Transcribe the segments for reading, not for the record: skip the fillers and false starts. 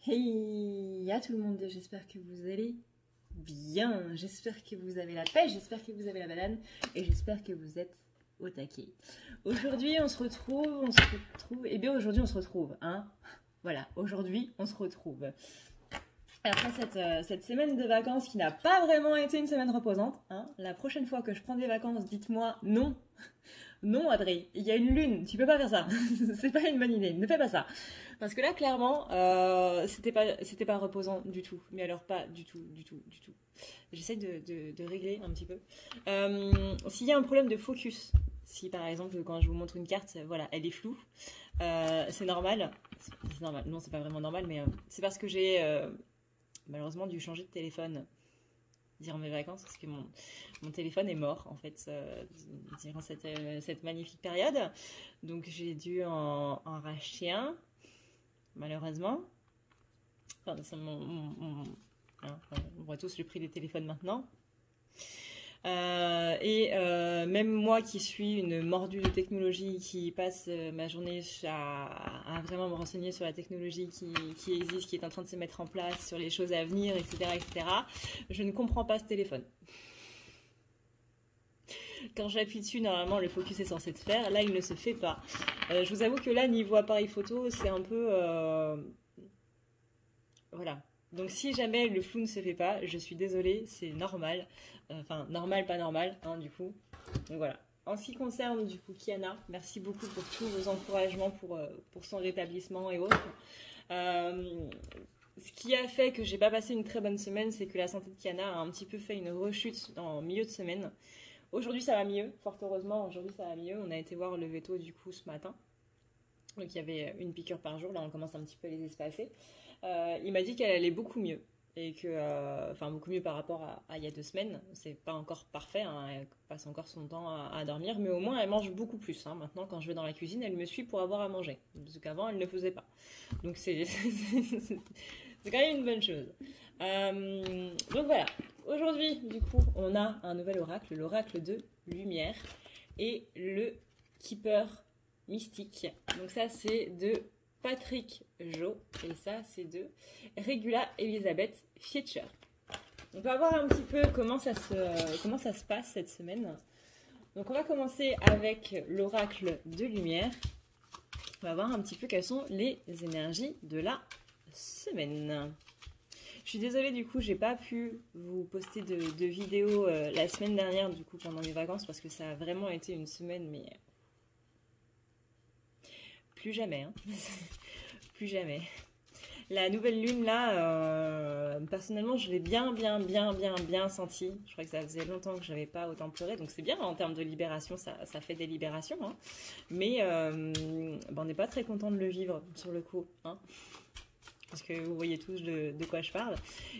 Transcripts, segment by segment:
Hey à tout le monde, j'espère que vous allez bien, j'espère que vous avez la pêche, j'espère que vous avez la banane et j'espère que vous êtes au taquet. Aujourd'hui on se retrouve, et bien aujourd'hui on se retrouve, hein. Voilà, aujourd'hui on se retrouve. Après cette semaine de vacances qui n'a pas vraiment été une semaine reposante, hein. La prochaine fois que je prends des vacances, dites-moi non. Non, Adrien, il y a une lune, tu peux pas faire ça. C'est pas une bonne idée, ne fais pas ça. Parce que là, clairement, c'était pas reposant du tout. Mais alors, pas du tout. J'essaie de régler un petit peu. S'il y a un problème de focus, si par exemple, quand je vous montre une carte, voilà, elle est floue, c'est normal. C'est normal. Non, c'est pas vraiment normal, mais c'est parce que j'ai malheureusement dû changer de téléphone durant mes vacances parce que mon téléphone est mort en fait durant cette magnifique période, donc j'ai dû en racheter un malheureusement. Enfin, hein, on voit tous le prix des téléphones maintenant. Même moi qui suis une mordue de technologie, qui passe ma journée à vraiment me renseigner sur la technologie qui existe, qui est en train de se mettre en place, sur les choses à venir, etc., je ne comprends pas ce téléphone. Quand j'appuie dessus, normalement le focus est censé se faire, là il ne se fait pas. Je vous avoue que là, niveau appareil photo, c'est un peu... Voilà. Donc si jamais le flou ne se fait pas, je suis désolée, c'est normal. Enfin, normal, pas normal, hein, du coup. Donc voilà. En ce qui concerne, du coup, Kiana, merci beaucoup pour tous vos encouragements pour son rétablissement et autres. Ce qui a fait que j'ai pas passé une très bonne semaine, c'est que la santé de Kiana a un petit peu fait une rechute en milieu de semaine. Aujourd'hui, ça va mieux, fort heureusement, aujourd'hui ça va mieux. On a été voir le veto, du coup, ce matin. Donc il y avait une piqûre par jour, là on commence un petit peu à les espacer. Il m'a dit qu'elle allait beaucoup mieux. Et que, enfin, beaucoup mieux par rapport à il y a 2 semaines. C'est pas encore parfait, hein, elle passe encore son temps à dormir, mais au moins elle mange beaucoup plus. Hein. Maintenant, quand je vais dans la cuisine, elle me suit pour avoir à manger. Parce qu'avant, elle ne le faisait pas. Donc c'est quand même une bonne chose. Donc voilà. Aujourd'hui, du coup, on a un nouvel oracle, l'oracle de lumière et le keeper mystique. Donc ça, c'est de Patrick Jo, et ça c'est de Regula Elizabeth Fietcher. On va voir un petit peu comment ça se passe cette semaine. Donc on va commencer avec l'oracle de lumière. On va voir un petit peu quelles sont les énergies de la semaine. Je suis désolée, du coup j'ai pas pu vous poster de vidéos la semaine dernière, du coup pendant les vacances, parce que ça a vraiment été une semaine, mais plus jamais, hein. Plus jamais. La nouvelle lune là, personnellement je l'ai bien senti. Je crois que ça faisait longtemps que je n'avais pas autant pleuré, donc c'est bien en termes de libération, ça fait des libérations, hein. Mais on n'est pas très content de le vivre sur le coup, hein. Parce que vous voyez tous de quoi je parle.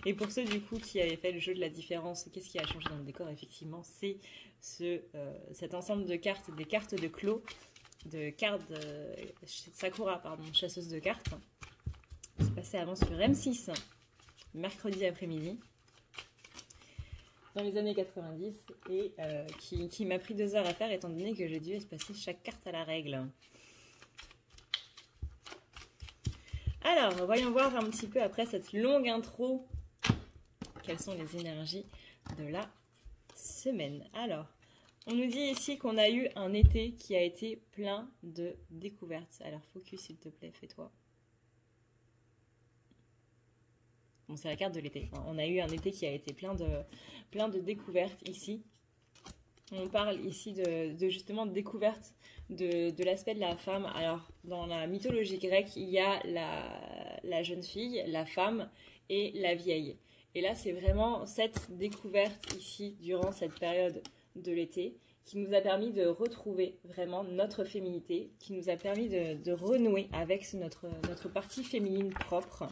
Et pour ceux du coup qui avaient fait le jeu de la différence, qu'est-ce qui a changé dans le décor? Effectivement, c'est cet ensemble de cartes, des cartes de clos, de cartes Sakura, pardon, chasseuse de cartes. C'est passé avant sur M6, mercredi après-midi, dans les années 90, et qui m'a pris 2 heures à faire, étant donné que j'ai dû espacer chaque carte à la règle. Alors, voyons voir un petit peu après cette longue intro, quelles sont les énergies de la semaine. Alors, on nous dit ici qu'on a eu un été qui a été plein de découvertes. Alors, focus s'il te plaît, fais-toi. Bon, c'est la carte de l'été. On a eu un été qui a été plein de découvertes ici. On parle ici de justement de découverte de l'aspect de la femme. Alors, dans la mythologie grecque, il y a la jeune fille, la femme et la vieille. Et là, c'est vraiment cette découverte ici, durant cette période de l'été, qui nous a permis de retrouver vraiment notre féminité, qui nous a permis de renouer avec notre partie féminine propre.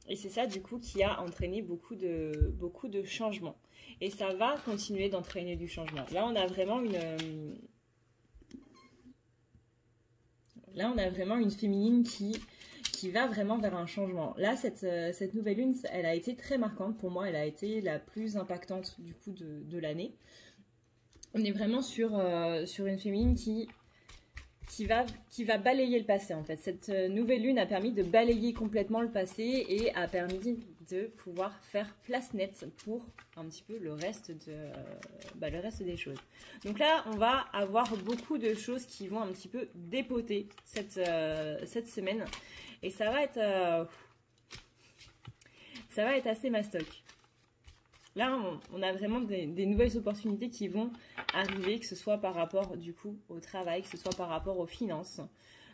Et c'est ça, du coup, qui a entraîné beaucoup de changements. Et ça va continuer d'entraîner du changement. Là, on a vraiment une féminine qui va vraiment vers un changement. Là, cette nouvelle lune, elle a été très marquante pour moi. Elle a été la plus impactante, du coup, de l'année. On est vraiment sur une féminine qui qui va balayer le passé en fait. Cette nouvelle lune a permis de balayer complètement le passé et a permis de pouvoir faire place nette pour un petit peu le reste des choses. Donc là, on va avoir beaucoup de choses qui vont un petit peu dépoter cette semaine et ça va être assez mastoc. Là, on a vraiment des nouvelles opportunités qui vont arriver, que ce soit par rapport du coup au travail, que ce soit par rapport aux finances,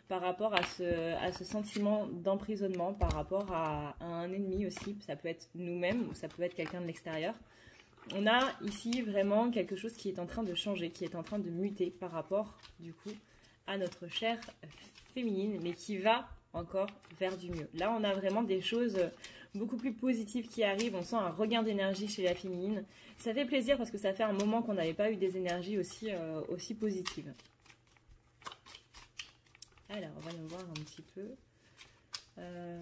par rapport à ce sentiment d'emprisonnement, par rapport à un ennemi aussi. Ça peut être nous-mêmes ou ça peut être quelqu'un de l'extérieur. On a ici vraiment quelque chose qui est en train de changer, qui est en train de muter par rapport du coup à notre chair féminine, mais qui va encore vers du mieux. Là, on a vraiment des choses beaucoup plus positives qui arrivent. On sent un regain d'énergie chez la féminine. Ça fait plaisir parce que ça fait un moment qu'on n'avait pas eu des énergies aussi positives. Alors, on va y voir un petit peu. Ouais,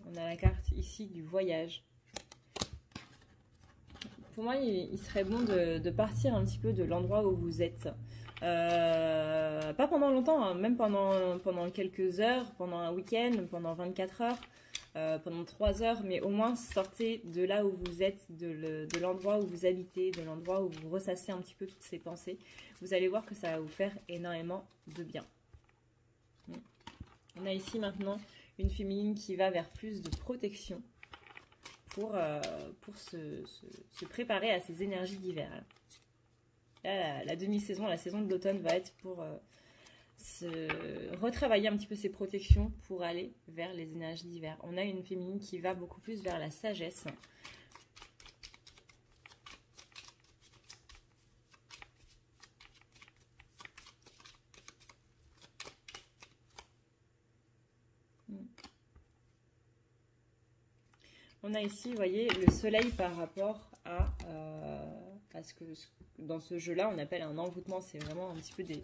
on a la carte ici du voyage. Pour moi, il serait bon de partir un petit peu de l'endroit où vous êtes. Pas pendant longtemps, hein, même pendant quelques heures, pendant un week-end, pendant 24 heures, pendant 3 heures, mais au moins sortez de là où vous êtes, de l'endroit où vous habitez, de l'endroit où vous ressassez un petit peu toutes ces pensées. Vous allez voir que ça va vous faire énormément de bien. On a ici maintenant une féminine qui va vers plus de protection pour se préparer à ces énergies d'hiver. Là, la demi-saison, la saison de l'automne va être pour se retravailler un petit peu ses protections pour aller vers les énergies d'hiver. On a une féminine qui va beaucoup plus vers la sagesse. On a ici, vous voyez, le soleil par rapport à ce que dans ce jeu-là, on appelle un envoûtement. C'est vraiment un petit peu des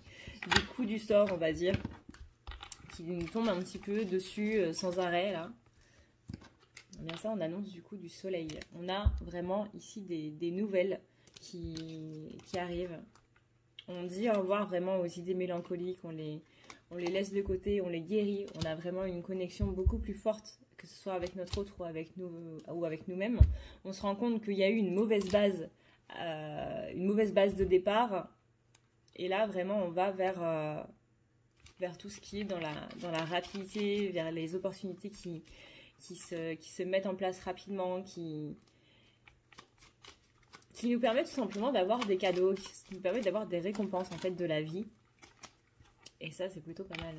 coups du sort, on va dire, qui nous tombent un petit peu dessus sans arrêt, là. Bien ça, on annonce du coup du soleil. On a vraiment ici des nouvelles qui arrivent. On dit au revoir vraiment aux idées mélancoliques, on les laisse de côté, on les guérit. On a vraiment une connexion beaucoup plus forte, que ce soit avec notre autre ou avec nous-mêmes. On se rend compte qu'il y a eu une mauvaise base de départ. Et là, vraiment, on va vers tout ce qui est dans la rapidité, vers les opportunités qui se mettent en place rapidement, qui nous permettent tout simplement d'avoir des cadeaux, qui nous permettent d'avoir des récompenses en fait de la vie. Et ça, c'est plutôt pas mal.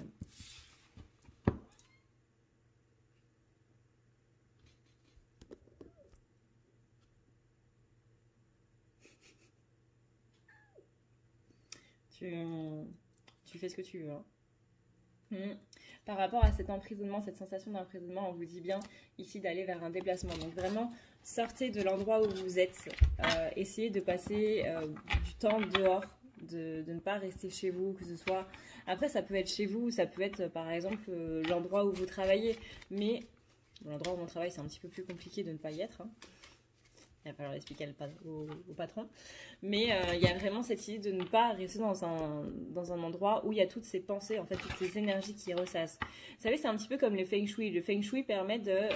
Tu fais ce que tu veux. Hein. Par rapport à cet emprisonnement, cette sensation d'emprisonnement, on vous dit bien ici d'aller vers un déplacement. Donc vraiment, sortez de l'endroit où vous êtes. Essayez de passer du temps dehors, de ne pas rester chez vous, que ce soit... Après, ça peut être chez vous, ça peut être par exemple l'endroit où vous travaillez. Mais l'endroit où on travaille, c'est un petit peu plus compliqué de ne pas y être. Hein. Il va falloir l'expliquer au patron. Mais il y a vraiment cette idée de ne pas rester dans un endroit où il y a toutes ces pensées, en fait, toutes ces énergies qui ressassent. Vous savez, c'est un petit peu comme le Feng Shui. Le Feng Shui permet de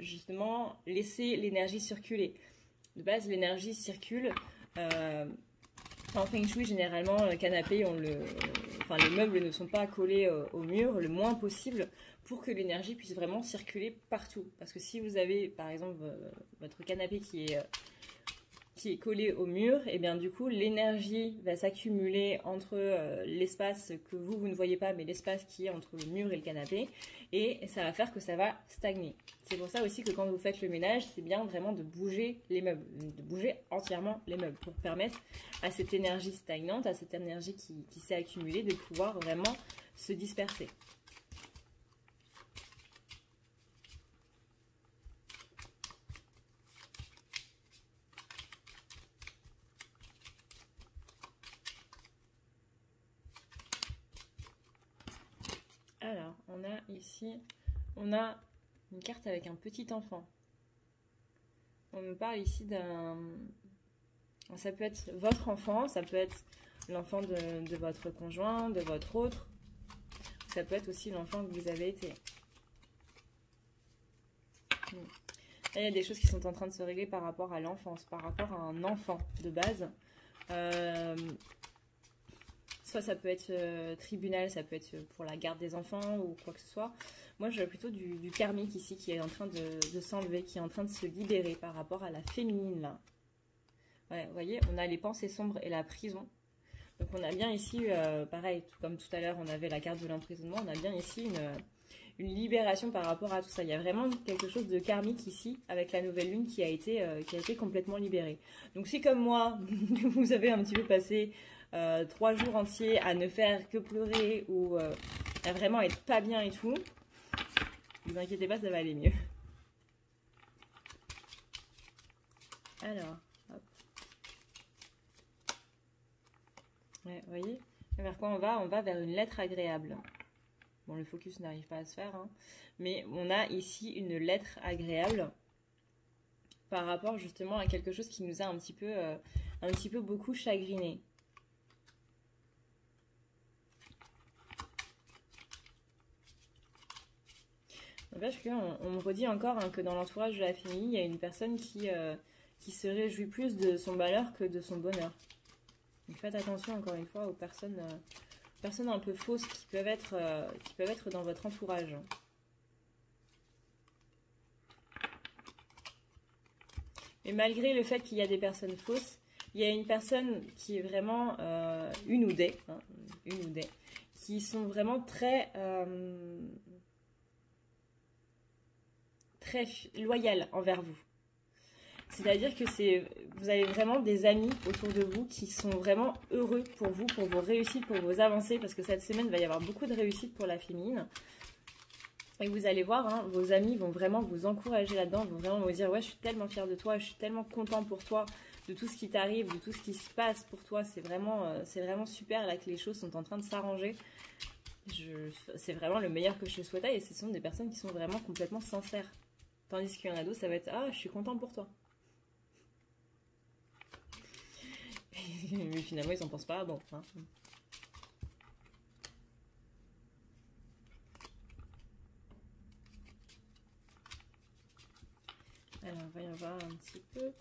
justement laisser l'énergie circuler. De base, l'énergie circule. En Feng Shui, généralement, le canapé, les meubles ne sont pas collés au mur le moins possible pour que l'énergie puisse vraiment circuler partout. Parce que si vous avez, par exemple, votre canapé qui est collé au mur, et bien du coup, l'énergie va s'accumuler entre l'espace que vous ne voyez pas, mais l'espace qui est entre le mur et le canapé, et ça va faire que ça va stagner. C'est pour ça aussi que quand vous faites le ménage, c'est bien vraiment de bouger les meubles, de bouger entièrement les meubles, pour permettre à cette énergie stagnante, à cette énergie qui s'est accumulée, de pouvoir vraiment se disperser. Alors, on a ici, on a une carte avec un petit enfant. On me parle ici d'un... Ça peut être votre enfant, ça peut être l'enfant de votre conjoint, de votre autre. Ça peut être aussi l'enfant que vous avez été. Là, il y a des choses qui sont en train de se régler par rapport à l'enfance, par rapport à un enfant de base. Soit ça peut être tribunal, ça peut être pour la garde des enfants ou quoi que ce soit. Moi, je veux plutôt du karmique ici qui est en train de s'enlever, qui est en train de se libérer par rapport à la féminine là. Ouais, vous voyez, on a les pensées sombres et la prison. Donc on a bien ici, pareil, tout comme tout à l'heure, on avait la carte de l'emprisonnement, on a bien ici une libération par rapport à tout ça. Il y a vraiment quelque chose de karmique ici, avec la nouvelle lune qui a été complètement libérée. Donc si comme moi, vous avez un petit peu passé 3 jours entiers à ne faire que pleurer ou à vraiment être pas bien et tout, ne vous inquiétez pas, ça va aller mieux. Alors, hop. Ouais, vous voyez, vers quoi on va? On va vers une lettre agréable. Bon, le focus n'arrive pas à se faire, hein, mais on a ici une lettre agréable par rapport justement à quelque chose qui nous a un petit peu beaucoup chagriné. Parce qu'on me redit encore hein, que dans l'entourage de la famille, il y a une personne qui se réjouit plus de son malheur que de son bonheur. Donc faites attention encore une fois aux personnes un peu fausses qui peuvent être dans votre entourage. Mais malgré le fait qu'il y a des personnes fausses, il y a une personne qui est vraiment une ou des, qui sont vraiment très loyales envers vous. C'est-à-dire que vous avez vraiment des amis autour de vous qui sont vraiment heureux pour vous, pour vos réussites, pour vos avancées, parce que cette semaine, il va y avoir beaucoup de réussites pour la féminine. Et vous allez voir, hein, vos amis vont vraiment vous encourager là-dedans, vont vraiment vous dire « Ouais, je suis tellement fière de toi, je suis tellement content pour toi, de tout ce qui t'arrive, de tout ce qui se passe pour toi. C'est vraiment super là que les choses sont en train de s'arranger. C'est vraiment le meilleur que je te souhaitais. » Et ce sont des personnes qui sont vraiment complètement sincères. Tandis qu'il y en a d'autres, ça va être « Ah, je suis content pour toi. » Mais finalement, ils n'en pensent pas. Bon, hein. Alors, voyons voir un petit peu.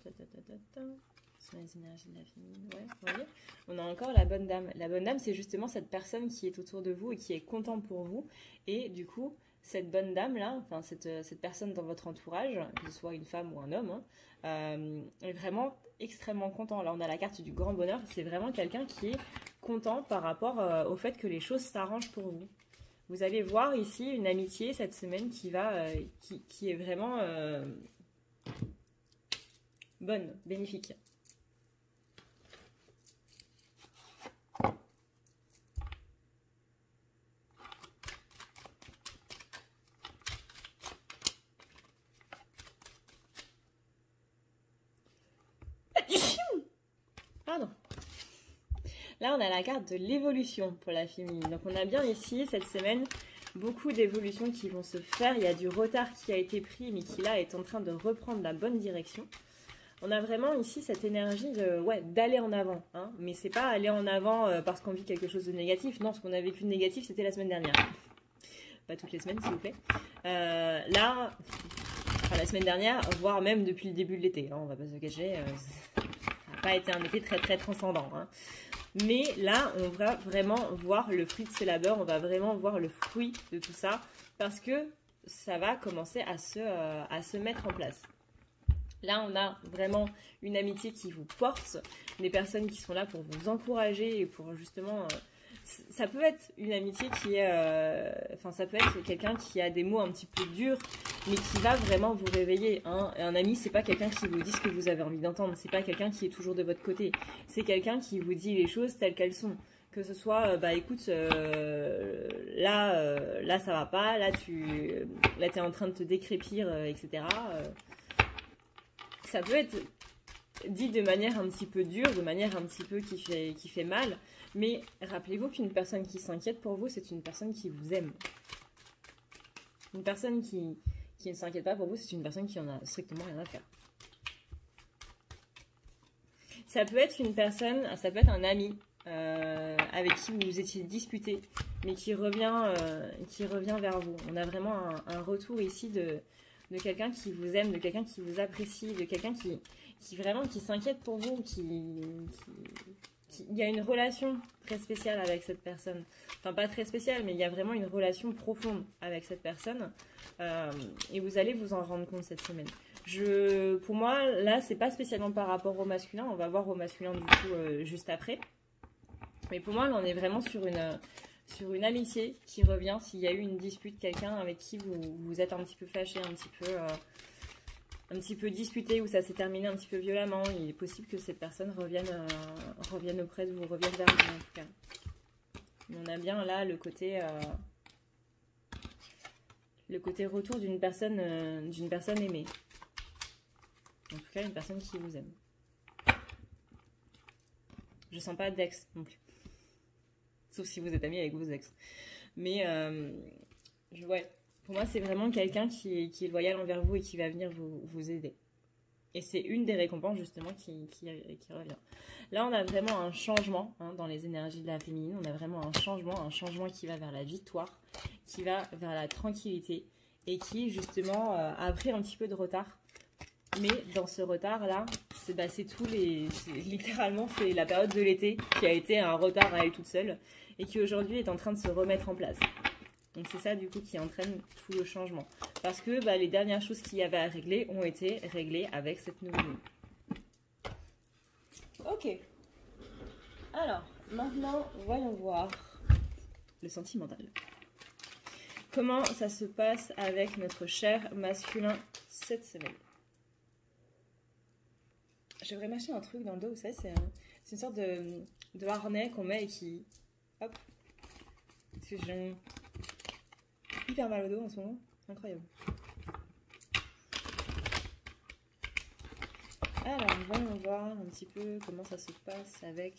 Sur les énergies de la féminine. Ouais, vous voyez, on a encore la bonne dame. La bonne dame, c'est justement cette personne qui est autour de vous et qui est contente pour vous. Et du coup, cette bonne dame-là, enfin cette personne dans votre entourage, que ce soit une femme ou un homme, hein, est vraiment extrêmement content. Là, on a la carte du grand bonheur. C'est vraiment quelqu'un qui est content par rapport au fait que les choses s'arrangent pour vous. Vous allez voir ici une amitié cette semaine qui est vraiment bonne, bénéfique. Pardon. Là, on a la carte de l'évolution pour la féminine. Donc, on a bien ici, cette semaine, beaucoup d'évolutions qui vont se faire. Il y a du retard qui a été pris, mais qui, là, est en train de reprendre la bonne direction. On a vraiment ici cette énergie d'aller en avant. Hein. Mais c'est pas aller en avant parce qu'on vit quelque chose de négatif. Non, ce qu'on a vécu de négatif, c'était la semaine dernière. Pas toutes les semaines, s'il vous plaît. La semaine dernière, voire même depuis le début de l'été. Hein, on va pas se cacher. Ça n'a pas été un été très, très transcendant. Hein. Mais là, on va vraiment voir le fruit de ses labeurs, on va vraiment voir le fruit de tout ça, parce que ça va commencer à se mettre en place. Là, on a vraiment une amitié qui vous porte, des personnes qui sont là pour vous encourager et pour justement... ça peut être une amitié qui est... ça peut être quelqu'un qui a des mots un petit peu durs, mais qui va vraiment vous réveiller. Hein. Un ami, c'est pas quelqu'un qui vous dit ce que vous avez envie d'entendre. C'est pas quelqu'un qui est toujours de votre côté. C'est quelqu'un qui vous dit les choses telles qu'elles sont. Que ce soit, écoute, là, ça va pas. Là, t'es en train de te décrépir, etc. Ça peut être dit de manière un petit peu dure, de manière un petit peu qui fait mal. Mais rappelez-vous qu'une personne qui s'inquiète pour vous, c'est une personne qui vous aime. Une personne qui ne s'inquiète pas pour vous, c'est une personne qui en a strictement rien à faire. Ça peut être une personne, ça peut être un ami avec qui vous vous étiez disputé, mais qui revient vers vous. On a vraiment un retour ici de quelqu'un qui vous aime, de quelqu'un qui vous apprécie, de quelqu'un qui vraiment qui s'inquiète pour vous, il y a une relation très spéciale avec cette personne. Enfin, pas très spéciale, mais il y a vraiment une relation profonde avec cette personne. Et vous allez vous en rendre compte cette semaine. Pour moi, là, c'est pas spécialement par rapport au masculin. On va voir au masculin, du coup, juste après. Mais pour moi, là, on est vraiment sur une amitié qui revient. S'il y a eu une dispute, quelqu'un avec qui vous êtes un petit peu fâché, un petit peu disputé, ou ça s'est terminé un petit peu violemment, il est possible que cette personne revienne auprès de vous, revienne vers vous en tout cas. Mais on a bien là le côté retour d'une personne aimée. En tout cas, une personne qui vous aime. Je sens pas d'ex non plus. Sauf si vous êtes amis avec vos ex. Mais, ouais. Pour moi, c'est vraiment quelqu'un qui est loyal envers vous et qui va venir vous aider. Et c'est une des récompenses, justement, qui revient. Là, on a vraiment un changement dans les énergies de la féminine. On a vraiment un changement qui va vers la victoire, qui va vers la tranquillité et qui, justement, a pris un petit peu de retard. Mais dans ce retard-là, littéralement, c'est la période de l'été qui a été un retard à elle toute seule et qui aujourd'hui est en train de se remettre en place. Donc c'est ça du coup qui entraîne tout le changement. Parce que les dernières choses qu'il y avait à régler ont été réglées avec cette nouvelle lune. Ok. Alors, maintenant, voyons voir le sentimental. Comment ça se passe avec notre cher masculin cette semaine? J'aimerais m'acheter un truc dans le dos, vous savez, c'est une sorte de harnais qu'on met et qui... Hop. Parce que j'ai hyper mal au dos en ce moment. Incroyable. Alors, voyons voir un petit peu comment ça se passe avec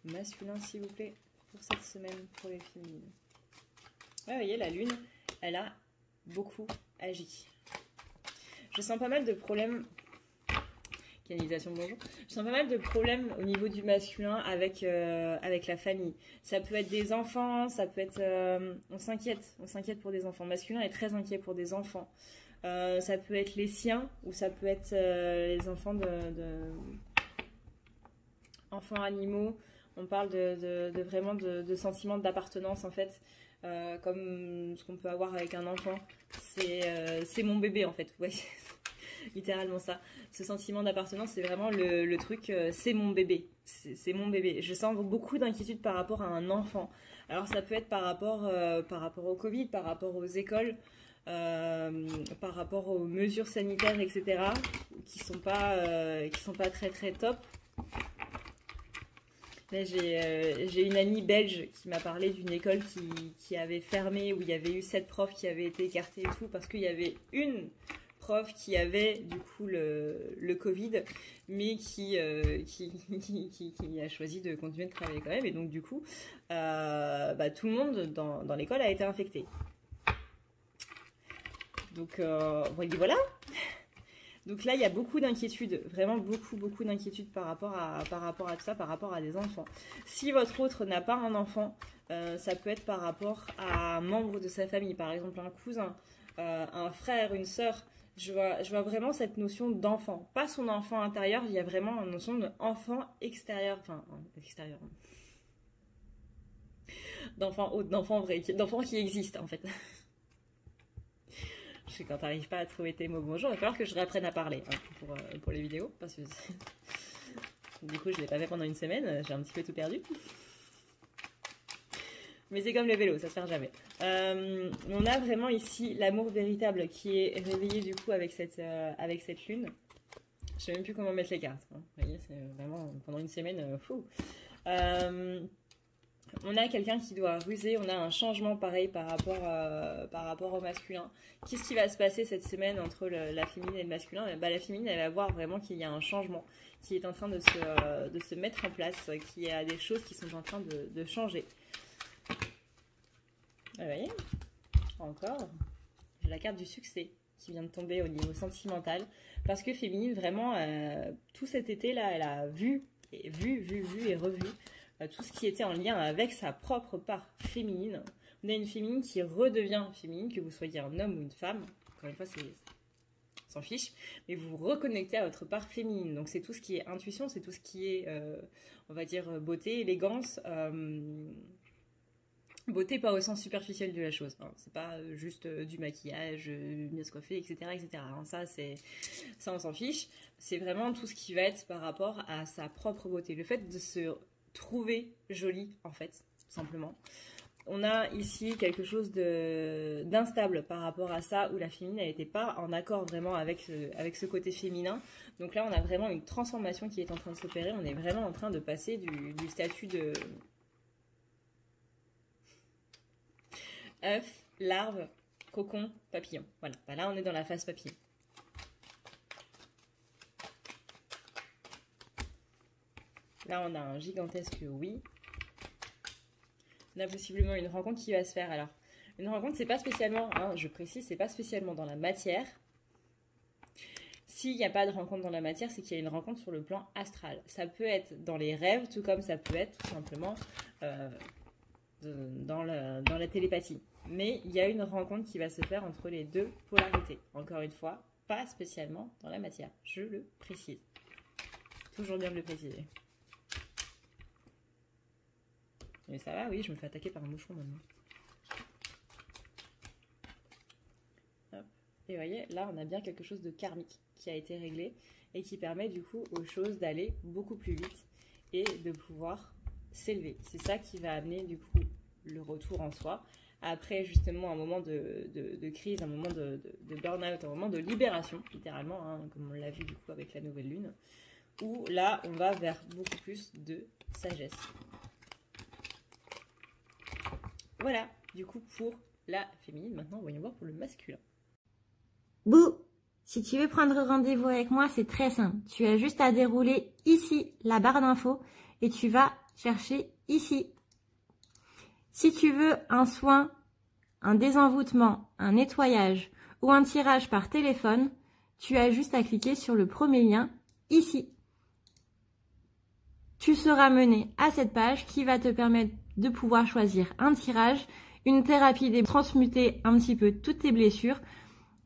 masculin, s'il vous plaît, pour cette semaine, pour les féminines. Ouais, vous voyez, la lune, elle a beaucoup agi. Je sens pas mal de problèmes... Canalisation, bonjour. Je sens pas mal de problèmes au niveau du masculin avec la famille. Ça peut être des enfants, ça peut être... on s'inquiète pour des enfants. Le masculin est très inquiet pour des enfants. Ça peut être les siens, ou ça peut être les enfants enfants animaux. On parle vraiment de sentiments d'appartenance, en fait. Comme ce qu'on peut avoir avec un enfant. C'est mon bébé, en fait. Ouais. Littéralement ça. Ce sentiment d'appartenance, c'est vraiment le truc, c'est mon bébé. C'est mon bébé. Je sens beaucoup d'inquiétude par rapport à un enfant. Alors ça peut être par rapport au Covid, par rapport aux écoles, par rapport aux mesures sanitaires, etc. qui sont pas très très top. Là, j'ai une amie belge qui m'a parlé d'une école qui avait fermé, où il y avait eu 7 profs qui avaient été écartés et tout, parce qu'il y avait une prof qui avait du coup le Covid, mais qui a choisi de continuer de travailler quand même, et donc du coup tout le monde dans l'école a été infecté. Donc voilà. Donc là il y a beaucoup d'inquiétudes, vraiment beaucoup d'inquiétudes par rapport à tout ça, par rapport à des enfants. Si votre autre n'a pas un enfant, ça peut être par rapport à un membre de sa famille, par exemple un cousin, un frère, une sœur. Je vois vraiment cette notion d'enfant. Pas son enfant intérieur, il y a vraiment une notion d'enfant extérieur. Enfin, extérieur. D'enfant autre, d'enfant vrai, d'enfant qui existe en fait. Je sais quand t'arrives pas à trouver tes mots bonjour, il va falloir que je réapprenne à parler pour les vidéos. Parce que du coup, je l'ai pas fait pendant une semaine, j'ai un petit peu tout perdu. Mais c'est comme le vélo, ça se perd jamais. On a vraiment ici l'amour véritable qui est réveillé du coup avec cette lune. Je sais même plus comment mettre les cartes. Hein. Vous voyez, c'est vraiment pendant une semaine fou. On a quelqu'un qui doit ruser, on a un changement pareil par rapport au masculin. Qu'est-ce qui va se passer cette semaine entre la féminine et le masculin? La féminine, elle va voir vraiment qu'il y a un changement qui est en train de se mettre en place, qu'il y a des choses qui sont en train de changer. Vous voyez, encore, j'ai la carte du succès qui vient de tomber au niveau sentimental. Parce que féminine, vraiment, tout cet été-là, elle a vu et revu tout ce qui était en lien avec sa propre part féminine. On a une féminine qui redevient féminine, que vous soyez un homme ou une femme. Encore une fois, on s'en fiche, mais vous vous reconnectez à votre part féminine. Donc c'est tout ce qui est intuition, c'est tout ce qui est, on va dire, beauté, élégance. Beauté pas au sens superficiel de la chose, hein. C'est pas juste du maquillage, bien se coiffer, etc. etc. Hein. Ça on s'en fiche. C'est vraiment tout ce qui va être par rapport à sa propre beauté. Le fait de se trouver jolie, en fait, tout simplement. On a ici quelque chose d'instable par rapport à ça, où la féminine n'était pas en accord vraiment avec ce côté féminin. Donc là, on a vraiment une transformation qui est en train de s'opérer. On est vraiment en train de passer du statut de œuf, larve, cocon, papillon. Voilà, bah là on est dans la phase papillon. Là on a un gigantesque oui. On a possiblement une rencontre qui va se faire. Alors, une rencontre c'est pas spécialement, hein, je précise, c'est pas spécialement dans la matière. S'il n'y a pas de rencontre dans la matière, c'est qu'il y a une rencontre sur le plan astral. Ça peut être dans les rêves, tout comme ça peut être tout simplement dans la télépathie. Mais il y a une rencontre qui va se faire entre les deux polarités. Encore une fois, pas spécialement dans la matière. Je le précise. Toujours bien de le préciser. Mais ça va, oui, je me fais attaquer par un moucheron maintenant. Hop. Et vous voyez, là, on a bien quelque chose de karmique qui a été réglé et qui permet du coup aux choses d'aller beaucoup plus vite et de pouvoir s'élever. C'est ça qui va amener du coup le retour en soi. Après justement un moment de crise, un moment de burn-out, un moment de libération, littéralement, hein, comme on l'a vu du coup avec la nouvelle lune, où là on va vers beaucoup plus de sagesse. Voilà, du coup pour la féminine. Maintenant voyons voir pour le masculin. Bouh! Si tu veux prendre rendez-vous avec moi, c'est très simple. Tu as juste à dérouler ici la barre d'infos et tu vas chercher ici. Si tu veux un soin, un désenvoûtement, un nettoyage ou un tirage par téléphone, tu as juste à cliquer sur le premier lien ici. Tu seras mené à cette page qui va te permettre de pouvoir choisir un tirage, une thérapie transmuter un petit peu toutes tes blessures.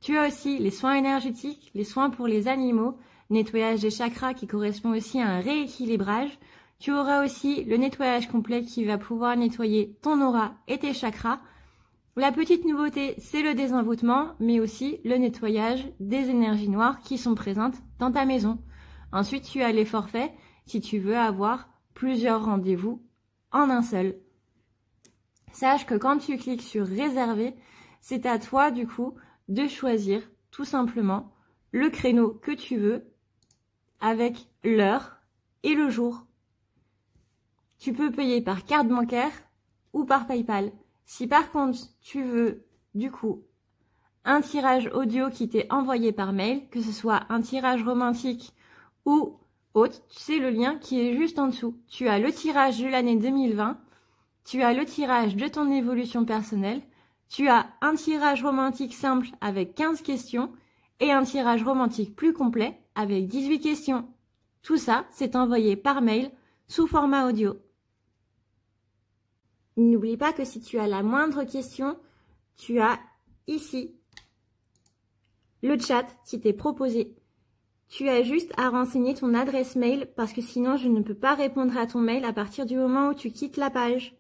Tu as aussi les soins énergétiques, les soins pour les animaux, nettoyage des chakras qui correspond aussi à un rééquilibrage. Tu auras aussi le nettoyage complet qui va pouvoir nettoyer ton aura et tes chakras. La petite nouveauté, c'est le désenvoûtement, mais aussi le nettoyage des énergies noires qui sont présentes dans ta maison. Ensuite, tu as les forfaits si tu veux avoir plusieurs rendez-vous en un seul. Sache que quand tu cliques sur réserver, c'est à toi du coup de choisir tout simplement le créneau que tu veux avec l'heure et le jour. Tu peux payer par carte bancaire ou par PayPal. Si par contre tu veux du coup un tirage audio qui t'est envoyé par mail, que ce soit un tirage romantique ou autre, c'est le lien qui est juste en dessous. Tu as le tirage de l'année 2020, tu as le tirage de ton évolution personnelle, tu as un tirage romantique simple avec 15 questions et un tirage romantique plus complet avec 18 questions. Tout ça, c'est envoyé par mail sous format audio. N'oublie pas que si tu as la moindre question, tu as ici le chat qui t'est proposé. Tu as juste à renseigner ton adresse mail parce que sinon je ne peux pas répondre à ton mail à partir du moment où tu quittes la page.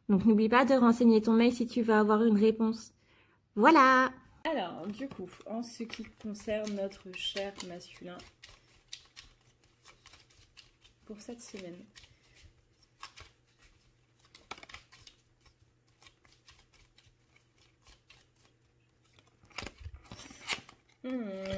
Donc n'oublie pas de renseigner ton mail si tu veux avoir une réponse. Voilà! Alors, du coup, en ce qui concerne notre cher masculin pour cette semaine.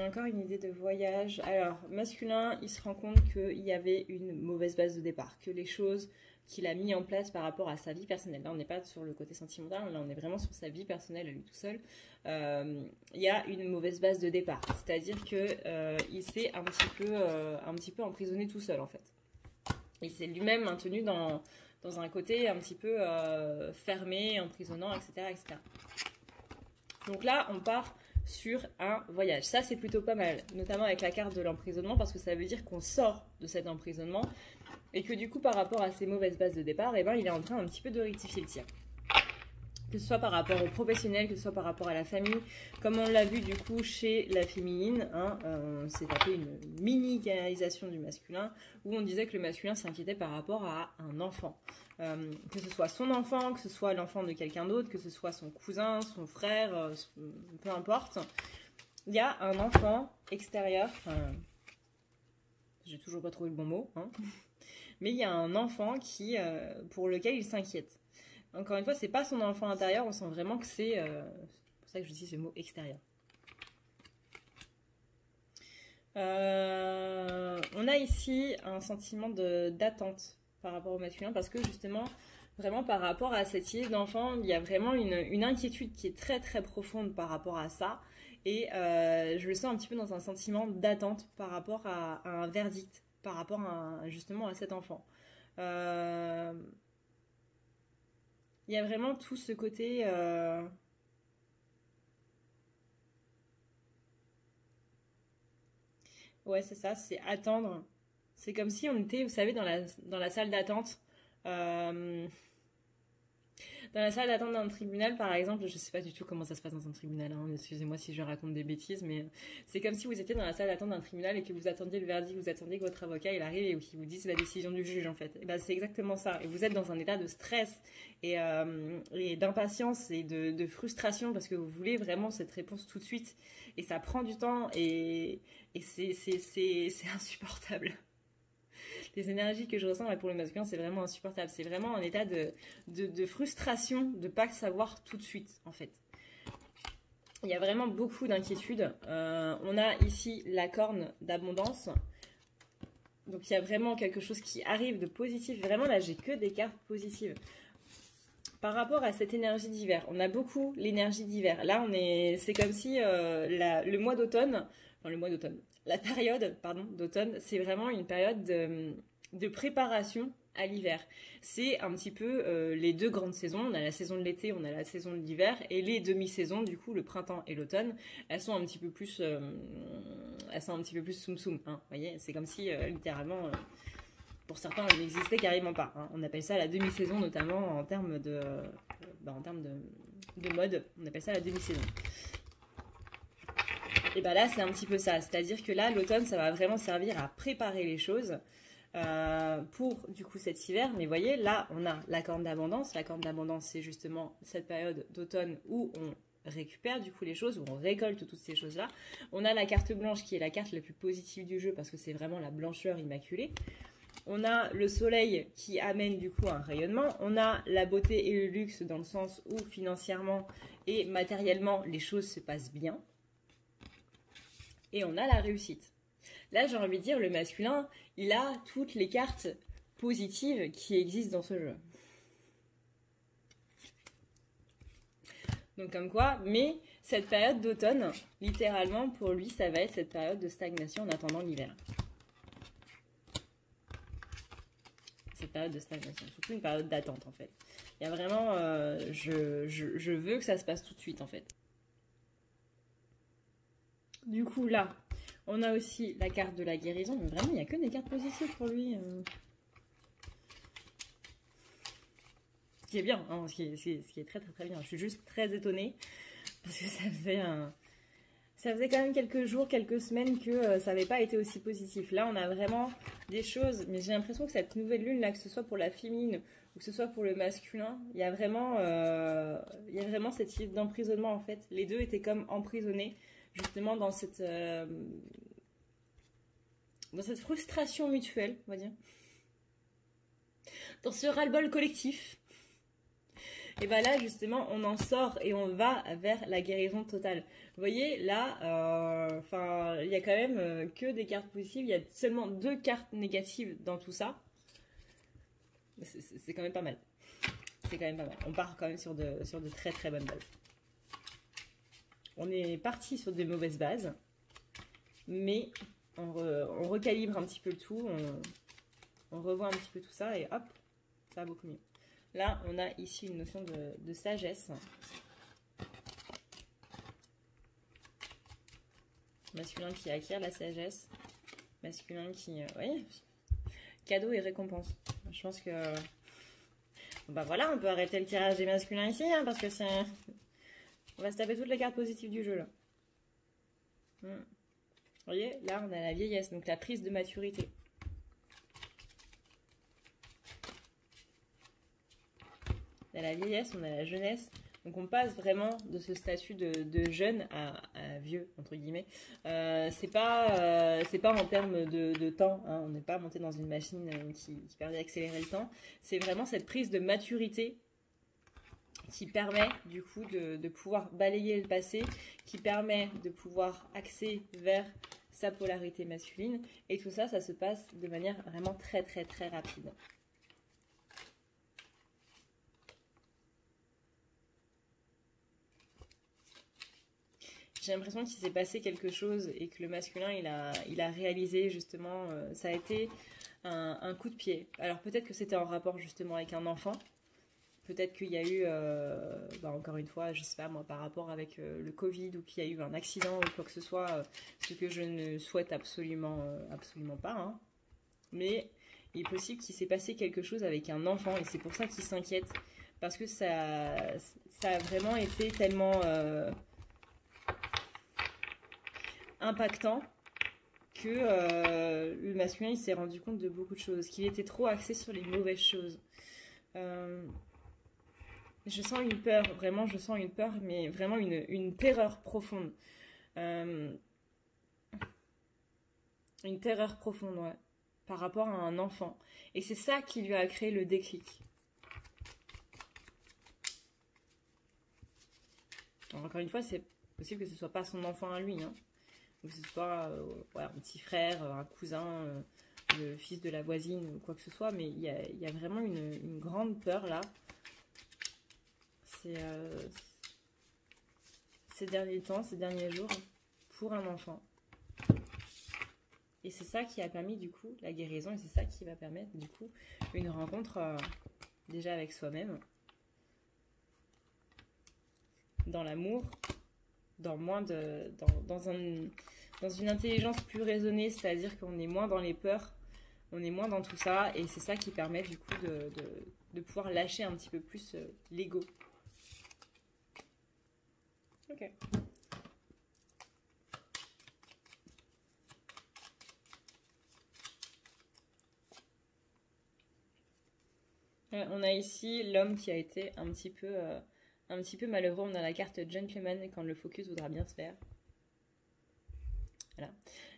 Encore une idée de voyage. Alors, masculin, il se rend compte qu'il y avait une mauvaise base de départ, que les choses qu'il a mis en place par rapport à sa vie personnelle. Là, on n'est pas sur le côté sentimental, là, on est vraiment sur sa vie personnelle à lui tout seul. Il y a une mauvaise base de départ, c'est-à-dire qu'il s'est un petit peu emprisonné tout seul, en fait. Il s'est lui-même maintenu dans un côté un petit peu fermé, emprisonnant, etc., etc. Donc là, on part sur un voyage. Ça, c'est plutôt pas mal, notamment avec la carte de l'emprisonnement, parce que ça veut dire qu'on sort de cet emprisonnement Et que du coup, par rapport à ses mauvaises bases de départ, eh ben, il est en train un petit peu de rectifier le tir. Que ce soit par rapport au professionnel, que ce soit par rapport à la famille, comme on l'a vu du coup chez la féminine, hein, on s'est tapé une mini canalisation du masculin, où on disait que le masculin s'inquiétait par rapport à un enfant. Que ce soit son enfant, que ce soit l'enfant de quelqu'un d'autre, que ce soit son cousin, son frère, peu importe. Il y a un enfant extérieur, j'ai toujours pas trouvé le bon mot, hein, mais il y a un enfant pour lequel il s'inquiète. Encore une fois, c'est pas son enfant intérieur, on sent vraiment que c'est pour ça que je dis ce mot extérieur. On a ici un sentiment d'attente par rapport au masculin, parce que justement, vraiment par rapport à cette idée d'enfant, il y a vraiment une inquiétude qui est très très profonde par rapport à ça, et je le sens un petit peu dans un sentiment d'attente par rapport à un verdict, par rapport justement à cet enfant. Il y a vraiment tout ce côté... Ouais, c'est ça, c'est attendre. C'est comme si on était, vous savez, dans la salle d'attente. Dans la salle d'attente d'un tribunal, par exemple, je sais pas du tout comment ça se passe dans un tribunal, hein, excusez-moi si je raconte des bêtises, mais c'est comme si vous étiez dans la salle d'attente d'un tribunal et que vous attendiez le verdict, vous attendiez que votre avocat il arrive et qu'il vous dise la décision du juge en fait. Et ben, c'est exactement ça. Et vous êtes dans un état de stress et d'impatience et de frustration parce que vous voulez vraiment cette réponse tout de suite et ça prend du temps et c'est insupportable. Les énergies que je ressens pour le masculin, c'est vraiment insupportable. C'est vraiment un état de frustration de ne pas savoir tout de suite, en fait. Il y a vraiment beaucoup d'inquiétudes. On a ici la corne d'abondance. Donc, il y a vraiment quelque chose qui arrive de positif. Vraiment, là, j'ai que des cartes positives. Par rapport à cette énergie d'hiver, on a beaucoup l'énergie d'hiver. Là, c'est comme si le mois d'automne, enfin le mois d'automne, la période, pardon, d'automne, c'est vraiment une période de préparation à l'hiver. C'est un petit peu les deux grandes saisons. On a la saison de l'été, on a la saison de l'hiver, et les demi-saisons, du coup, le printemps et l'automne, elles sont un petit peu plus, soum soum. Hein, vous voyez, c'est comme si littéralement. Pour certains, elle n'existait carrément pas. Hein. On appelle ça la demi-saison, notamment en termes de mode. On appelle ça la demi-saison. Et bien là, c'est un petit peu ça. C'est-à-dire que là, l'automne, ça va vraiment servir à préparer les choses pour, du coup, cet hiver. Mais vous voyez, là, on a la corne d'abondance. La corne d'abondance, c'est justement cette période d'automne où on récupère du coup les choses, où on récolte toutes ces choses-là. On a la carte blanche qui est la carte la plus positive du jeu parce que c'est vraiment la blancheur immaculée. On a le soleil qui amène du coup un rayonnement. On a la beauté et le luxe dans le sens où financièrement et matériellement les choses se passent bien. Et on a la réussite. Là, j'ai envie de dire, le masculin, il a toutes les cartes positives qui existent dans ce jeu. Donc comme quoi, mais cette période d'automne, littéralement pour lui, ça va être cette période de stagnation en attendant l'hiver. Cette période de stagnation, surtout une période d'attente en fait. Il y a vraiment, je veux que ça se passe tout de suite en fait. Du coup là, on a aussi la carte de la guérison, mais vraiment il n'y a que des cartes positives pour lui. Ce qui est bien, hein, ce qui est très très très bien. Je suis juste très étonnée parce que ça faisait quand même quelques jours, quelques semaines que ça n'avait pas été aussi positif. Là, on a vraiment des choses, mais j'ai l'impression que cette nouvelle lune, là, que ce soit pour la féminine ou que ce soit pour le masculin, il y a vraiment cette idée d'emprisonnement, en fait. Les deux étaient comme emprisonnés, justement, dans cette frustration mutuelle, on va dire. Dans ce ras-le-bol collectif. Et bien là, justement, on en sort et on va vers la guérison totale. Vous voyez, là, il y a quand même que des cartes positives. Il y a seulement 2 cartes négatives dans tout ça. C'est quand même pas mal. C'est quand même pas mal. On part quand même sur de très très bonnes bases. On est parti sur des mauvaises bases. Mais on recalibre un petit peu le tout. On revoit un petit peu tout ça et hop, ça va beaucoup mieux. Là, on a ici une notion de sagesse. Masculin qui acquiert la sagesse. Masculin qui cadeau et récompense. Je pense que... Bah voilà, on peut arrêter le tirage des masculins ici, hein, parce que c'est... On va se taper toutes les cartes positives du jeu, là. Vous voyez, là, on a la vieillesse, donc la prise de maturité. On a la vieillesse, on a la jeunesse. Donc on passe vraiment de ce statut de jeune à vieux, entre guillemets. C'est pas en termes de temps, hein, on n'est pas monté dans une machine qui permet d'accélérer le temps. C'est vraiment cette prise de maturité qui permet du coup de pouvoir balayer le passé, qui permet de pouvoir axer vers sa polarité masculine. Et tout ça, ça se passe de manière vraiment très très très rapide. J'ai l'impression qu'il s'est passé quelque chose et que le masculin, il a réalisé justement, ça a été un coup de pied. Alors peut-être que c'était en rapport justement avec un enfant. Peut-être qu'il y a eu, encore une fois, je sais pas moi, par rapport avec le Covid ou qu'il y a eu un accident ou quoi que ce soit, ce que je ne souhaite absolument pas. Hein. Mais il est possible qu'il s'est passé quelque chose avec un enfant et c'est pour ça qu'il s'inquiète. Parce que ça a vraiment été tellement... impactant que le masculin il s'est rendu compte de beaucoup de choses, qu'il était trop axé sur les mauvaises choses. Je sens une peur, vraiment je sens une peur, mais vraiment une terreur profonde. Une terreur profonde, ouais, par rapport à un enfant. Et c'est ça qui lui a créé le déclic. Alors, encore une fois, c'est possible que ce soit pas son enfant à lui, hein. Que ce soit un petit frère, un cousin, le fils de la voisine ou quoi que ce soit, mais il y a vraiment une grande peur là. C'est ces derniers temps, ces derniers jours, pour un enfant. Et c'est ça qui a permis du coup la guérison et c'est ça qui va permettre du coup une rencontre déjà avec soi-même, dans l'amour, dans une intelligence plus raisonnée, c'est-à-dire qu'on est moins dans les peurs, on est moins dans tout ça, et c'est ça qui permet du coup de pouvoir lâcher un petit peu plus l'ego. Ok. On a ici l'homme qui a été un petit peu malheureux. On a la carte Gentleman quand le focus voudra bien se faire. Voilà.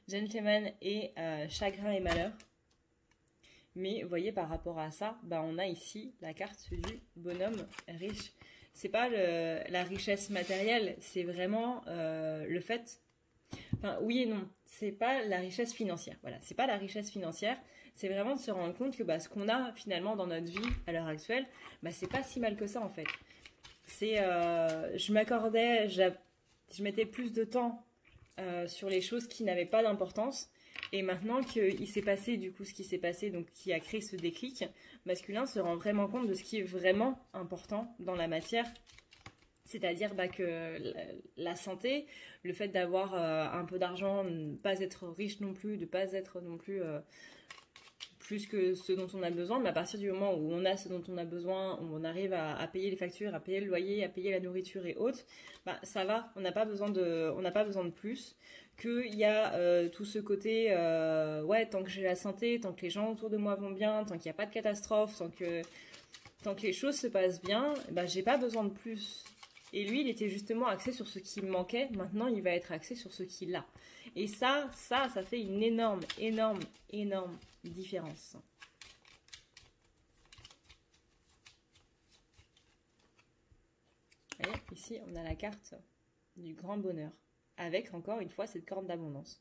Gentleman et chagrin et malheur. Mais vous voyez, par rapport à ça, on a ici la carte du bonhomme riche. C'est pas la richesse matérielle, c'est vraiment le fait... Enfin, oui et non. C'est pas la richesse financière. Voilà, c'est pas la richesse financière. C'est vraiment de se rendre compte que ce qu'on a finalement dans notre vie à l'heure actuelle, c'est pas si mal que ça en fait. C'est, je mettais plus de temps sur les choses qui n'avaient pas d'importance. Et maintenant qu'il s'est passé du coup ce qui s'est passé, donc qui a créé ce déclic, masculin se rend vraiment compte de ce qui est vraiment important dans la matière. C'est-à-dire que la santé, le fait d'avoir un peu d'argent, ne pas être riche non plus, de ne pas être non plus plus que ce dont on a besoin, mais à partir du moment où on a ce dont on a besoin, où on arrive à payer les factures, à payer le loyer, à payer la nourriture et autres, ça va, on n'a pas besoin de plus, qu'il y a tout ce côté, tant que j'ai la santé, tant que les gens autour de moi vont bien, tant qu'il n'y a pas de catastrophe, tant que les choses se passent bien, j'ai pas besoin de plus. Et lui, il était justement axé sur ce qui me manquait. Maintenant, il va être axé sur ce qu'il a. Et ça fait une énorme différence. Vous voyez, ici, on a la carte du grand bonheur. Avec, encore une fois, cette corde d'abondance.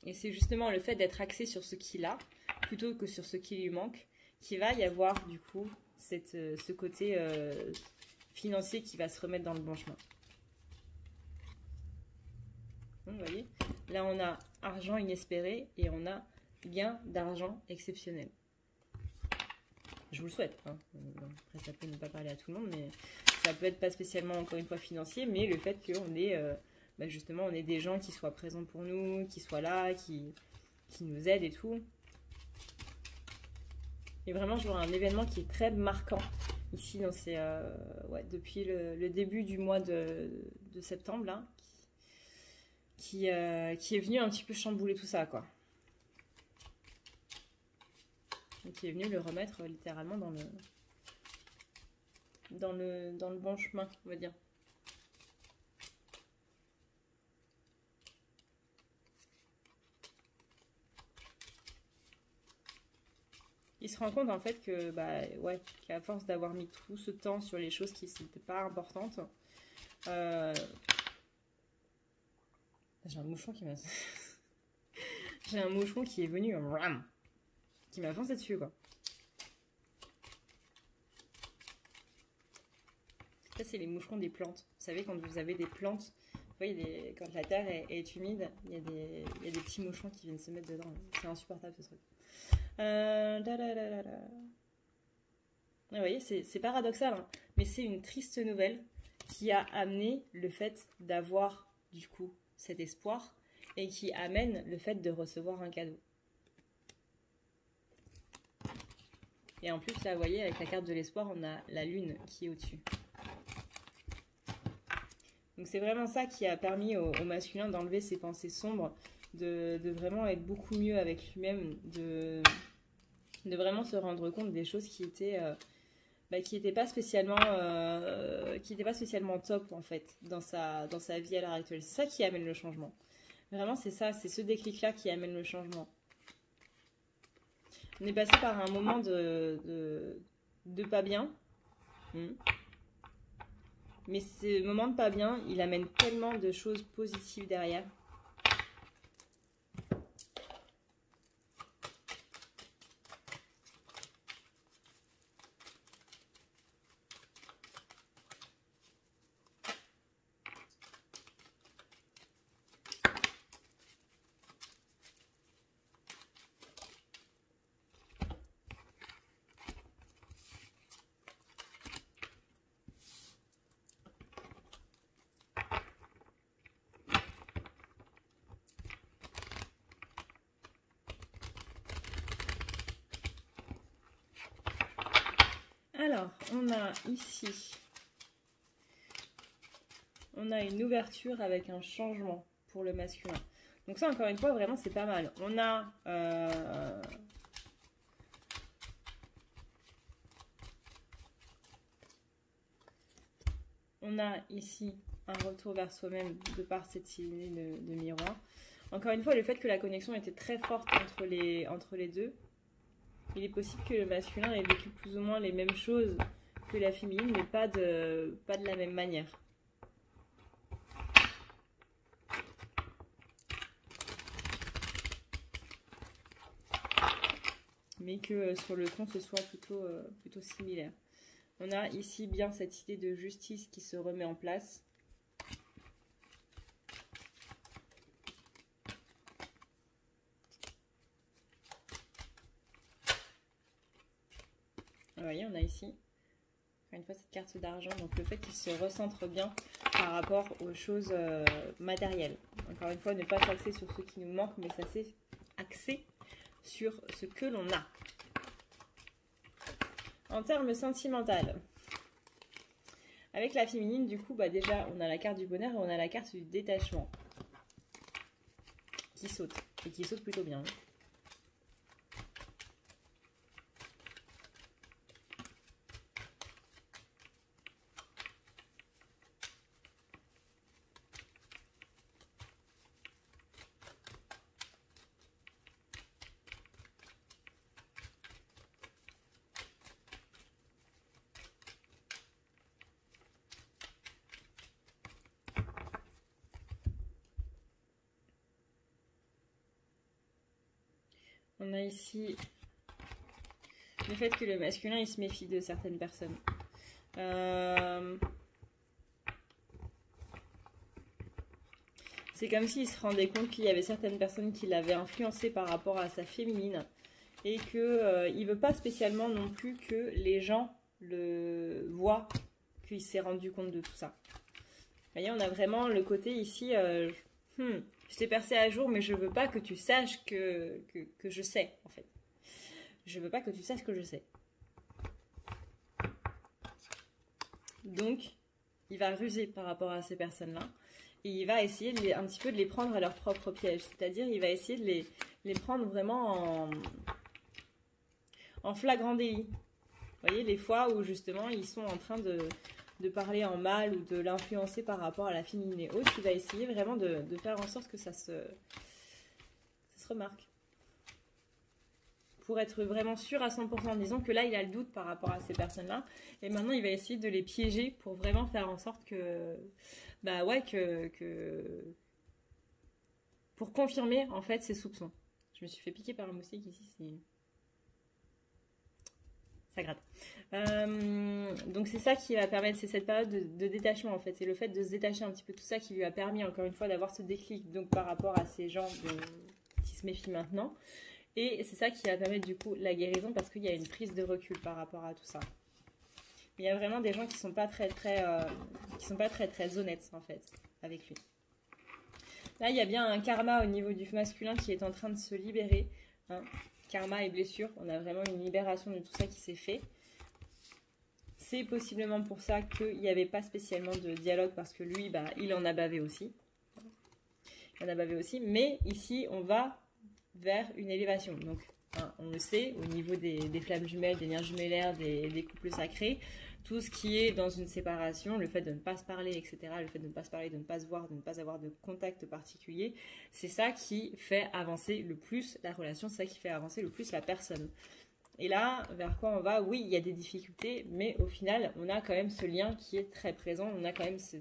Et c'est justement le fait d'être axé sur ce qu'il a, plutôt que sur ce qui lui manque, qu'il va y avoir, du coup, ce côté financier qui va se remettre dans le bon chemin. Donc, vous voyez, là on a argent inespéré et on a gain d'argent exceptionnel. Je vous le souhaite. Hein. Après, ça peut ne pas parler à tout le monde, mais ça peut être pas spécialement, encore une fois, financier, mais le fait qu'on ait, justement, on ait des gens qui soient présents pour nous, qui soient là, qui qui nous aide et tout. Et vraiment, je vois un événement qui est très marquant ici, ouais, depuis le début du mois de septembre, là, qui est venu un petit peu chambouler tout ça, quoi. Et qui est venu le remettre littéralement dans le bon chemin, on va dire. Il se rend compte en fait que, bah ouais, qu'à force d'avoir mis tout ce temps sur les choses qui n'étaient pas importantes, j'ai un mouchon qui m'a... j'ai un mouchon qui est venu, qui m'a foncé dessus, quoi. Ça, c'est les moucherons des plantes. Vous savez, quand vous avez des plantes, vous voyez, quand la terre est humide, il y a des petits moucherons qui viennent se mettre dedans. C'est insupportable, ce truc. Vous voyez, c'est paradoxal, hein, mais c'est une triste nouvelle qui a amené le fait d'avoir, du coup, cet espoir et qui amène le fait de recevoir un cadeau. Et en plus, là, vous voyez, avec la carte de l'espoir, on a la lune qui est au-dessus. Donc c'est vraiment ça qui a permis au masculin d'enlever ses pensées sombres, de vraiment être beaucoup mieux avec lui-même, de vraiment se rendre compte des choses qui étaient pas spécialement top en fait dans sa vie à l'heure actuelle. C'est ça qui amène le changement. Vraiment, c'est ça, c'est ce déclic-là qui amène le changement. On est passé par un moment de pas bien. Mais ce moment de pas bien, il amène tellement de choses positives derrière. Alors, on a ici, on a une ouverture avec un changement pour le masculin. Donc ça, encore une fois, vraiment, c'est pas mal. On a ici un retour vers soi-même de par cette idée de miroir. Encore une fois, le fait que la connexion était très forte entre les deux, il est possible que le masculin ait vécu plus ou moins les mêmes choses que la féminine, mais pas de la même manière. Mais que sur le fond, ce soit plutôt similaire. On a ici bien cette idée de justice qui se remet en place. Vous voyez, on a ici, encore une fois, cette carte d'argent. Donc le fait qu'il se recentre bien par rapport aux choses matérielles. Encore une fois, ne pas s'axer sur ce qui nous manque, mais s'axer sur ce que l'on a. En termes sentimentaux, avec la féminine, du coup, bah déjà, on a la carte du bonheur et on a la carte du détachement qui saute, et qui saute plutôt bien. On a ici le fait que le masculin, il se méfie de certaines personnes. C'est comme s'il se rendait compte qu'il y avait certaines personnes qui l'avaient influencé par rapport à sa féminine. Et qu'il ne veut pas spécialement non plus que les gens le voient, qu'il s'est rendu compte de tout ça. Vous voyez, on a vraiment le côté ici... Je t'ai percé à jour, mais je veux pas que tu saches que je sais, en fait. Je veux pas que tu saches que je sais. Donc, il va ruser par rapport à ces personnes-là. Et il va essayer un petit peu de les prendre à leur propre piège. C'est-à-dire, il va essayer de les prendre vraiment en flagrant délit. Vous voyez, les fois où justement, ils sont en train de parler en mal ou de l'influencer par rapport à la féminine haute, il va essayer vraiment de faire en sorte que ça se remarque. Pour être vraiment sûr à 100%, disons que là, il a le doute par rapport à ces personnes-là. Et maintenant, il va essayer de les piéger pour vraiment faire en sorte que... Bah ouais, pour confirmer, en fait, ses soupçons. Je me suis fait piquer par un moustique ici, ça gratte. Donc c'est ça qui va permettre, c'est cette période de détachement, en fait. C'est le fait de se détacher un petit peu de tout ça qui lui a permis, encore une fois, d'avoir ce déclic donc par rapport à ces gens qui se méfient maintenant. Et c'est ça qui va permettre du coup la guérison parce qu'il y a une prise de recul par rapport à tout ça. Il y a vraiment des gens qui sont pas très honnêtes en fait avec lui. Là il y a bien un karma au niveau du masculin qui est en train de se libérer. Hein. Karma et blessure, on a vraiment une libération de tout ça qui s'est fait. C'est possiblement pour ça qu'il n'y avait pas spécialement de dialogue parce que lui, bah, il en a bavé aussi. Mais ici on va vers une élévation. Donc, hein, on le sait, au niveau des flammes jumelles, des liens jumellaires, des couples sacrés, tout ce qui est dans une séparation, le fait de ne pas se parler, etc., le fait de ne pas se parler, de ne pas se voir, de ne pas avoir de contact particulier, c'est ça qui fait avancer le plus la relation, c'est ça qui fait avancer le plus la personne. Et là, vers quoi on va? Oui, il y a des difficultés, mais au final, on a quand même ce lien qui est très présent, on a quand même ce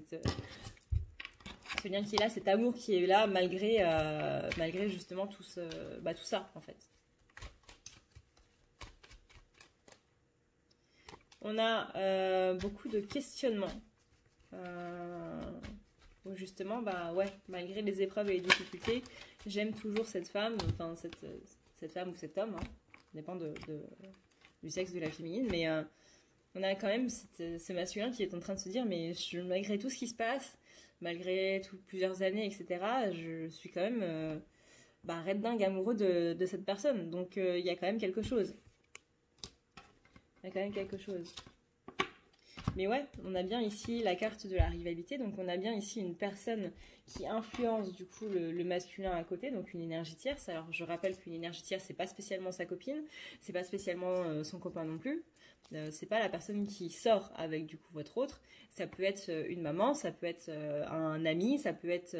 lien qui est là, cet amour qui est là, malgré justement tout ça, en fait. On a beaucoup de questionnements. Où justement, bah ouais, malgré les épreuves et les difficultés, j'aime toujours cette femme, enfin cette femme ou cet homme, hein, ça dépend du sexe de la féminine, mais on a quand même ce masculin qui est en train de se dire, mais malgré tout ce qui se passe, malgré plusieurs années, etc., je suis quand même red dingue amoureux de cette personne. Donc il y a quand même quelque chose. Mais ouais, on a bien ici la carte de la rivalité. Donc on a bien ici une personne qui influence du coup le masculin à côté, donc une énergie tierce. Alors je rappelle qu'une énergie tierce, c'est pas spécialement sa copine, c'est pas spécialement son copain non plus. C'est pas la personne qui sort avec du coup votre autre. Ça peut être une maman, ça peut être un ami, ça peut être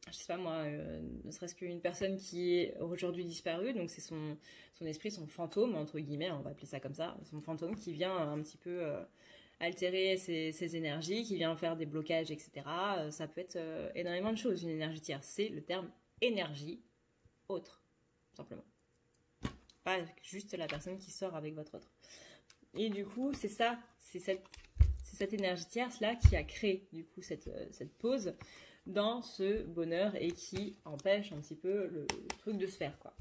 je sais pas moi, ne serait-ce qu'une personne qui est aujourd'hui disparue, donc c'est son esprit, son fantôme entre guillemets, on va appeler ça comme ça, son fantôme qui vient un petit peu altérer ses énergies, qui vient faire des blocages, etc. Ça peut être énormément de choses, une énergie tierce. C'est le terme énergie autre, simplement. Pas juste la personne qui sort avec votre autre. Et du coup, c'est ça, c'est cette énergie tierce là qui a créé du coup cette pause dans ce bonheur et qui empêche un petit peu le truc de se faire, quoi.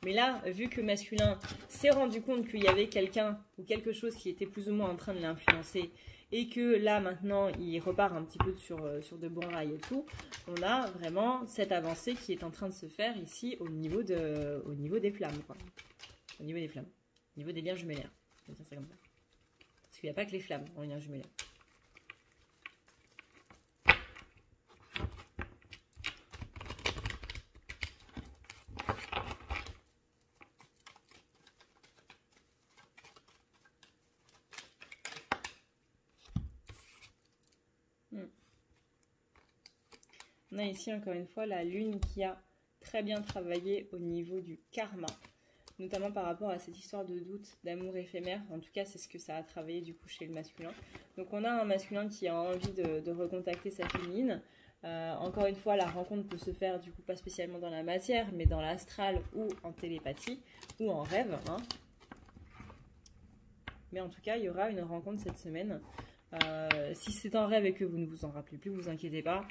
Mais là, vu que masculin s'est rendu compte qu'il y avait quelqu'un ou quelque chose qui était plus ou moins en train de l'influencer et que là maintenant il repart un petit peu sur de bons rails et tout, on a vraiment cette avancée qui est en train de se faire ici au niveau des flammes, quoi. Au niveau des flammes, au niveau des liens jumellaires, on va dire ça comme ça. Parce qu'il n'y a pas que les flammes en liens jumellaires. On a ici encore une fois la lune qui a très bien travaillé au niveau du karma, notamment par rapport à cette histoire de doute, d'amour éphémère. En tout cas, c'est ce que ça a travaillé du coup chez le masculin. Donc on a un masculin qui a envie de recontacter sa féminine. Encore une fois, la rencontre peut se faire du coup pas spécialement dans la matière, mais dans l'astral ou en télépathie ou en rêve, hein. Mais en tout cas, il y aura une rencontre cette semaine. Si c'est en rêve et que vous ne vous en rappelez plus, vous inquiétez pas.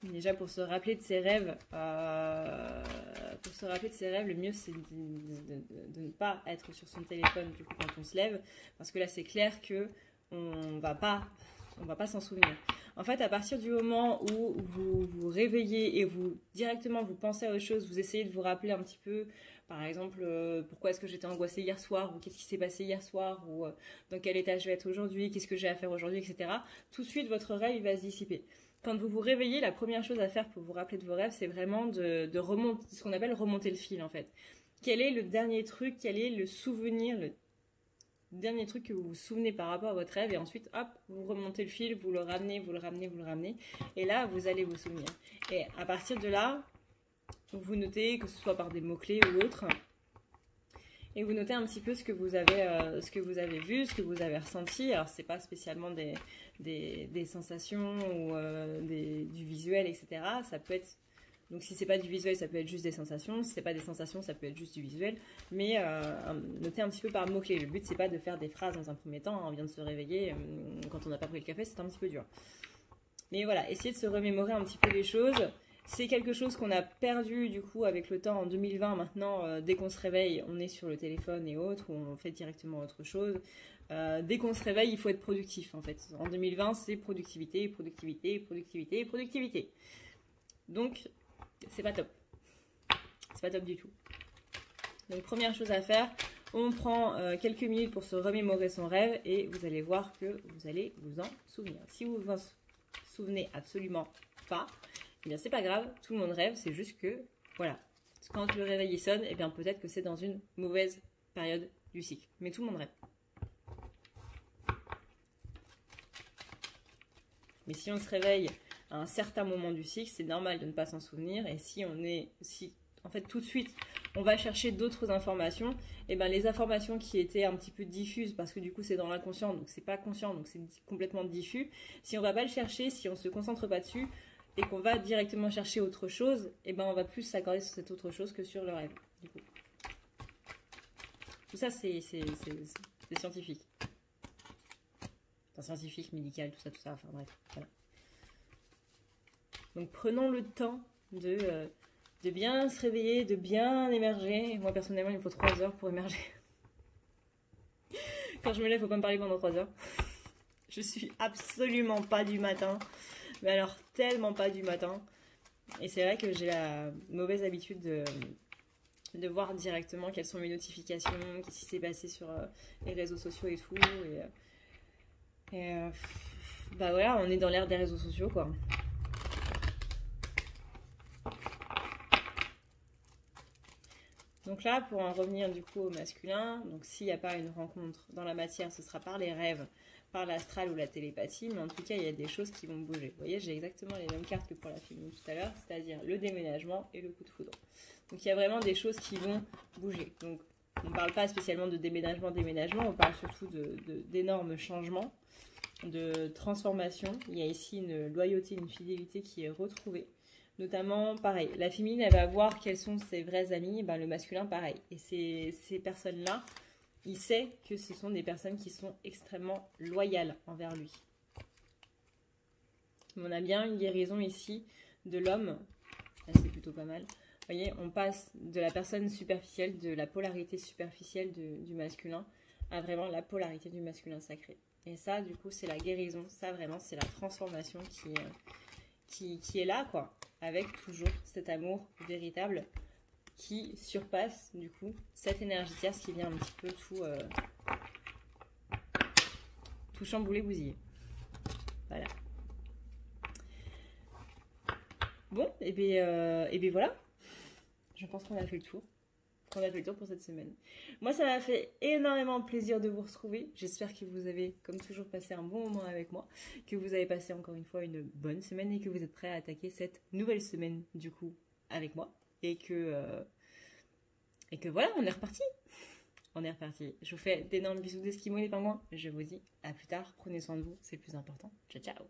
Déjà, pour se rappeler de ses rêves, le mieux c'est de ne pas être sur son téléphone du coup quand on se lève, parce que là c'est clair que on va pas s'en souvenir. En fait, à partir du moment où vous vous réveillez et vous directement vous pensez à autre chose, vous essayez de vous rappeler un petit peu, par exemple, pourquoi est-ce que j'étais angoissée hier soir, ou qu'est-ce qui s'est passé hier soir, ou dans quel état je vais être aujourd'hui, qu'est-ce que j'ai à faire aujourd'hui, etc. Tout de suite, votre rêve il va se dissiper. Quand vous vous réveillez, la première chose à faire pour vous rappeler de vos rêves, c'est vraiment de remonter, ce qu'on appelle remonter le fil en fait. Quel est le dernier truc, quel est le souvenir, le dernier truc que vous vous souvenez par rapport à votre rêve, et ensuite, hop, vous remontez le fil, vous le ramenez, vous le ramenez, vous le ramenez, et là, vous allez vous souvenir. Et à partir de là, vous notez, que ce soit par des mots-clés ou autres, et vous notez un petit peu ce que vous avez vu, ce que vous avez ressenti. Alors, c'est pas spécialement des sensations ou du visuel, etc. Ça peut être... Donc si c'est pas du visuel, ça peut être juste des sensations. Si c'est pas des sensations, ça peut être juste du visuel. Mais notez un petit peu par mots-clés. Le but, c'est pas de faire des phrases dans un premier temps. On vient de se réveiller. Quand on n'a pas pris le café, c'est un petit peu dur. Mais voilà, essayez de se remémorer un petit peu les choses. C'est quelque chose qu'on a perdu du coup avec le temps en 2020. Maintenant, dès qu'on se réveille, on est sur le téléphone et autres, ou on fait directement autre chose. Dès qu'on se réveille, il faut être productif en fait. En 2020, c'est productivité, productivité, productivité, productivité. Donc, c'est pas top. C'est pas top du tout. Donc, première chose à faire, on prend quelques minutes pour se remémorer son rêve et vous allez voir que vous allez vous en souvenir. Si vous vous souvenez absolument pas, eh bien c'est pas grave, tout le monde rêve, c'est juste que, voilà, quand le réveil sonne, eh bien peut-être que c'est dans une mauvaise période du cycle. Mais tout le monde rêve. Mais si on se réveille à un certain moment du cycle, c'est normal de ne pas s'en souvenir. Et si en fait tout de suite on va chercher d'autres informations, et ben les informations qui étaient un petit peu diffuses, parce que du coup c'est dans l'inconscient, donc c'est pas conscient, donc c'est complètement diffus. Si on va pas le chercher, si on se concentre pas dessus et qu'on va directement chercher autre chose, et ben on va plus s'accorder sur cette autre chose que sur le rêve. Du coup, tout ça c'est scientifique. Enfin, scientifique, médical, tout ça, enfin bref, voilà. Donc prenons le temps de bien se réveiller, de bien émerger. Moi personnellement, il me faut 3 heures pour émerger. Quand je me lève, il ne faut pas me parler pendant 3 heures. Je suis absolument pas du matin. Mais alors tellement pas du matin. Et c'est vrai que j'ai la mauvaise habitude de voir directement quelles sont mes notifications, qu'est-ce qui s'est passé sur les réseaux sociaux et tout. Bah voilà, on est dans l'ère des réseaux sociaux quoi. Donc là, pour en revenir du coup au masculin, donc s'il n'y a pas une rencontre dans la matière, ce sera par les rêves, par l'astral ou la télépathie, mais en tout cas, il y a des choses qui vont bouger. Vous voyez, j'ai exactement les mêmes cartes que pour la féminine tout à l'heure, c'est-à-dire le déménagement et le coup de foudre. Donc il y a vraiment des choses qui vont bouger. Donc on ne parle pas spécialement de déménagement, on parle surtout d'énormes changements, de transformation. Il y a ici une loyauté, une fidélité qui est retrouvée. Notamment, pareil, la féminine, elle va voir quels sont ses vrais amis, ben, le masculin, pareil. Et ces personnes-là, il sait que ce sont des personnes qui sont extrêmement loyales envers lui. On a bien une guérison ici de l'homme. C'est plutôt pas mal. Vous voyez, on passe de la personne superficielle, de la polarité superficielle du masculin, à vraiment la polarité du masculin sacré. Et ça, du coup, c'est la guérison. Ça, vraiment, c'est la transformation qui est là, quoi. Avec toujours cet amour véritable qui surpasse, du coup, cette énergie tierce qui vient un petit peu tout chambouler, bousiller. Voilà. Bon, et bien voilà. Je pense qu'on a fait le tour. On a fait le tour pour cette semaine. Moi, ça m'a fait énormément plaisir de vous retrouver. J'espère que vous avez, comme toujours, passé un bon moment avec moi, que vous avez passé encore une fois une bonne semaine et que vous êtes prêts à attaquer cette nouvelle semaine, du coup, avec moi. Et que voilà, on est reparti. On est reparti. Je vous fais d'énormes bisous d'esquimaux les pingouins. Je vous dis à plus tard. Prenez soin de vous, c'est le plus important. Ciao, ciao.